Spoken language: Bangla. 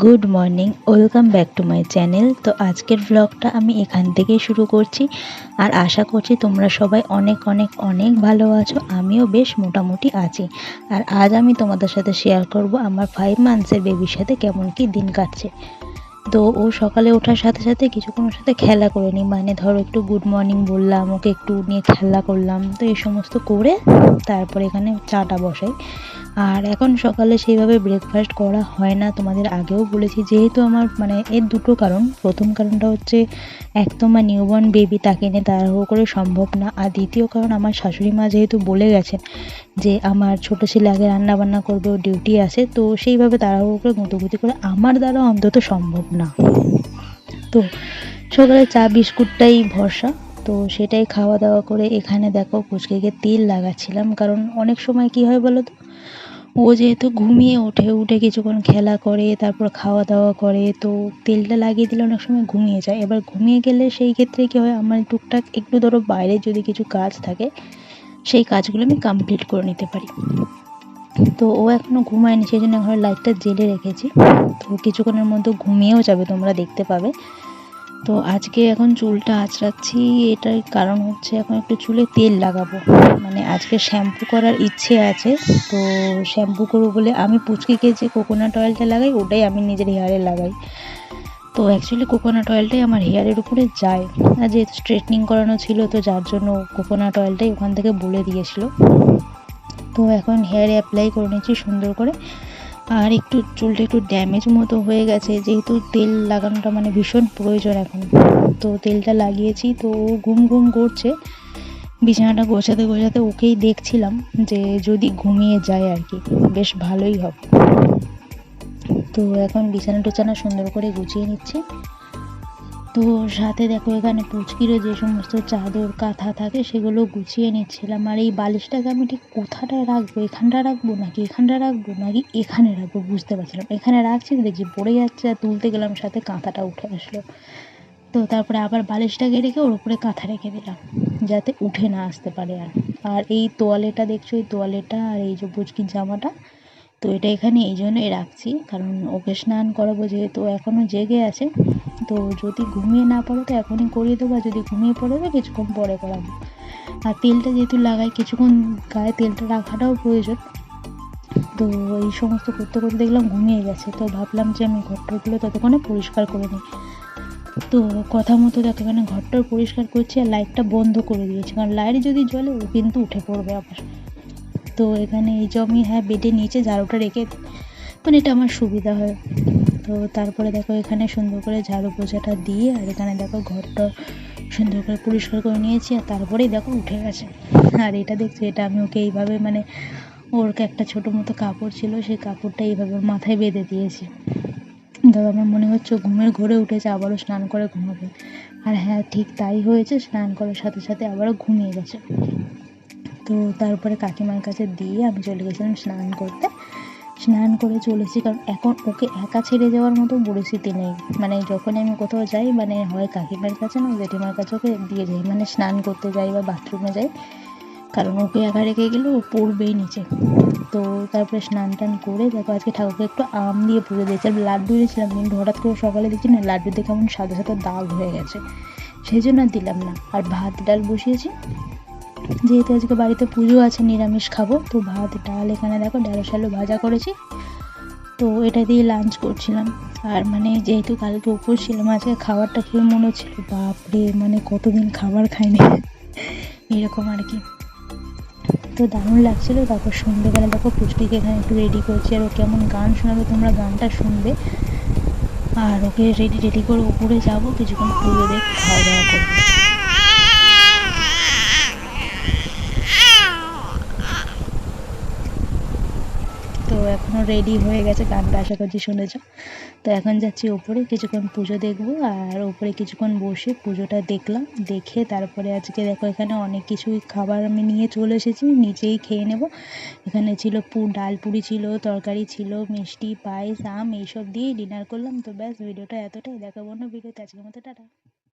Good morning, welcome back to my channel. তো আজকের ব্লগটা আমি এখান থেকেই শুরু করছি। আর আশা করছি তোমরা সবাই অনেক অনেক অনেক ভালো আছো। আমিও বেশ মোটামুটি আছি। আর আজ আমি তোমাদের সাথে শেয়ার করব আমার 5 মান্থসের বেবির সাথে কেমন কি দিন কাটছে। তো ও সকালে ওঠার সাথে সাথে কিছুক্ষণ ওর সাথে খেলা করে নিই, মানে ধরো একটু গুড মর্নিং বললাম, ওকে একটু নিয়ে খেলা করলাম। তো এই সমস্ত করে তারপরে এখানে চাটা বসাই। আর এখন সকালে সেইভাবে ব্রেকফাস্ট করা হয় না, তোমাদের আগেও বলেছি। যেহেতু আমার মানে এর দুটো কারণ। প্রথম কারণটা হচ্ছে এক তো আমার নিউবর্ন বেবি, তাকে নিয়ে তাড়াহুড়ো করে সম্ভব না। আর দ্বিতীয় কারণ, আমার শাশুড়ি মা যেহেতু বলে গেছেন যে আমার ছোটো ছেলে আগে রান্না বান্না করবে, ও ডিউটি আছে, তো সেইভাবে তাড়াহুড়ো করে গুঁতোগুতি করে আমার দ্বারা অন্তত সম্ভব না। তো সকালে চা বিস্কুটটাই ভরসা। তো সেটাই খাওয়া দাওয়া করে এখানে দেখো পুচকেকে তেল লাগাচ্ছিলাম। কারণ অনেক সময় কি হয় বলো তো, ও যেহেতু ঘুমিয়ে উঠে কিছুক্ষণ খেলা করে, তারপর খাওয়া দাওয়া করে, তো তেলটা লাগিয়ে দিলে অনেক সময় ঘুমিয়ে যায়। এবার ঘুমিয়ে গেলে সেই ক্ষেত্রে কী হয়, আমার টুকটাক একটু ধরো বাইরে যদি কিছু কাজ থাকে, সেই কাজগুলো আমি কমপ্লিট করে নিতে পারি। তো ও এখনও ঘুমায়নি, সেই জন্য ঘরের লাইটটা জেলে রেখেছি। তো কিছুক্ষণের মধ্যে ঘুমিয়েও যাবে, তোমরা দেখতে পাবে। তো আজকে এখন চুলটা আঁচড়াচ্ছি, এটার কারণ হচ্ছে এখন একটু চুলে তেল লাগাবো। মানে আজকে শ্যাম্পু করার ইচ্ছে আছে। তো শ্যাম্পু করবো বলে আমি পুচকিকে যে কোকোনাট অয়েলটা লাগাই, ওটাই আমি নিজের হেয়ারে লাগাই। তো অ্যাকচুয়ালি কোকোনাট অয়েলটাই আমার হেয়ারের উপরে যায়। আর যেহেতু স্ট্রেটনিং করানো ছিল, তো যার জন্য কোকোনাট অয়েলটাই ওখান থেকে বলে দিয়েছিল। তো এখন হেয়ারে অ্যাপ্লাই করে নিচ্ছি সুন্দর করে। আর একটু চুলটা একটু ড্যামেজ মতো হয়ে গেছে, যেহেতু তেল লাগানোটা মানে ভীষণ প্রয়োজন এখন। তো তেলটা লাগিয়েছি, তো ও ঘুম ঘুম করছে। বিছানাটা গোছাতে গোছাতে ওকেই দেখছিলাম যে যদি ঘুমিয়ে যায় আর কি, বেশ ভালোই হবে। তো এখন বিছানা টোছানা সুন্দর করে গুছিয়ে নিচ্ছি। তো সাথে দেখো এখানে পুচকিরও যে সমস্ত চাদর কাঁথা থাকে সেগুলো গুছিয়ে নিচ্ছিলাম। আর এই বালিশটাকে আমি ঠিক কোথাটায় রাখবো, এখানটা রাখবো নাকি এখানটা রাখবো নাকি এখানে রাখবো বুঝতে পারছিলাম। এখানে রাখছি, দেখছি পড়ে যাচ্ছে, আর তুলতে গেলাম সাথে কাঁথাটা উঠে আসলো। তো তারপরে আবার বালিশটাকে রেখে ওর উপরে কাঁথা রেখে দিলাম, যাতে উঠে না আসতে পারে। আর এই তোয়ালেটা দেখছো, এই তোয়ালেটা আর এই যে পুচকির জামাটা, তো এটা এখানে এই জন্যই রাখছি, কারণ ওকে স্নান করাবো, যেহেতু এখনও জেগে আছে। তো যদি ঘুমিয়ে না পড়ে তো এখনই করিয়ে দেবো, আর যদি ঘুমিয়ে পড়ে তো কিছুক্ষণ পরে করাবো। আর তেলটা যেহেতু লাগাই, কিছুক্ষণ গায়ে তেলটা রাখাটাও প্রয়োজন। তো এই সমস্ত করতে করতে দেখলাম ঘুমিয়ে গেছে। তো ভাবলাম যে আমি ঘরটাগুলো ততক্ষণে পরিষ্কার করে নিই। তো কথা মতো দেখো এখানে ঘরটাও পরিষ্কার করছি, আর লাইটটা বন্ধ করে দিয়েছি, কারণ লাইট যদি জ্বলে ও কিন্তু উঠে পড়বে আবার। তো এখানে এই যে আমি বেডের নিচে ঝাড়ুটা রেখে, মানে এটা আমার সুবিধা হয়। তো তারপরে দেখো এখানে সুন্দর করে ঝাড়ু পোছাটা দিয়ে, আর এখানে দেখো ঘরটা সুন্দর করে পরিষ্কার করে নিয়েছি। আর তারপরেই দেখো উঠে গেছে। আর এটা দেখছি, এটা আমি ওকে এইভাবে মানে ওর একটা ছোটো মতো কাপড় ছিল, সেই কাপড়টা এইভাবে মাথায় বেঁধে দিয়েছি। তো আমার মনে হচ্ছে ঘুমের ঘোরে উঠেছে, আবারও স্নান করে ঘুমাবে। আর হ্যাঁ, ঠিক তাই হয়েছে, স্নান করার সাথে সাথে আবারও ঘুমিয়ে গেছে। তো তারপরে কাকিমার কাছে দিয়ে আমি চলে গেছিলাম স্নান করতে। স্নান করে চলেছি, কারণ এখন ওকে একা ছেড়ে যাওয়ার মতো পরিস্থিতি নেই। মানে যখন আমি কোথাও যাই, মানে হয় কাকিমার কাছে না জেঠিমার কাছে ওকে দিয়ে যাই, মানে স্নান করতে যাই বা বাথরুমে যাই, কারণ ওকে একা রেখে গেলে ও পড়বেই নিচে। তো তারপরে স্নান টান করে দেখো আজকে ঠাকুরকে একটু আম দিয়ে পুজো দিয়েছি। আর লাড্ডু দিয়েছিলাম, কিন্তু হঠাৎ করে সকালে দেখছি না লাড্ডুতে কেমন সাদা সাদা দাগ হয়ে গেছে, সেই জন্য আর দিলাম না। আর ভাত ডাল বসিয়েছি, যেহেতু আজকে বাড়িতে পুজো আছে, নিরামিষ খাবো। তো ভাত ডাল, এখানে দেখো ঢেঁড়স আলু ভাজা করেছি। তো এটা দিয়ে লাঞ্চ করছিলাম। আর মানে যেহেতু কালকে উপোস ছিলাম, আজকে খাবারটা খেয়ে মনে হচ্ছিল বাপরে, মানে কতদিন খাবার খাইনি এরকম আর কি। তো দারুণ লাগছিলো। তারপর সন্ধ্যেবেলা দেখো পুচকিকে এখানে একটু রেডি করছি, আর ও কেমন গান শোনাবে তোমরা গানটা শুনবে। আর ওকে রেডি করে উপরে যাবো, কিছুক্ষণ পুজো দেখে খাওয়া দাওয়া করবো। তো এখনও রেডি হয়ে গেছে, গানটা আশা করছি শুনেছ। তো এখন যাচ্ছি ওপরে, কিছুক্ষণ পুজো দেখবো। আর ওপরে কিছুক্ষণ বসে পুজোটা দেখলাম, দেখে তারপরে আজকে দেখো এখানে অনেক কিছুই খাবার আমি নিয়ে চলে এসেছি, নিচেই খেয়ে নেব। এখানে ছিল ডাল পুরি ছিল, তরকারি ছিল, মিষ্টি, পায়েস, আম, এইসব দিয়েই ডিনার করলাম। তো ব্যাস, ভিডিওটা এতটাই, দেখাবো না ভিডিওতে, আজকের মতো টাটা।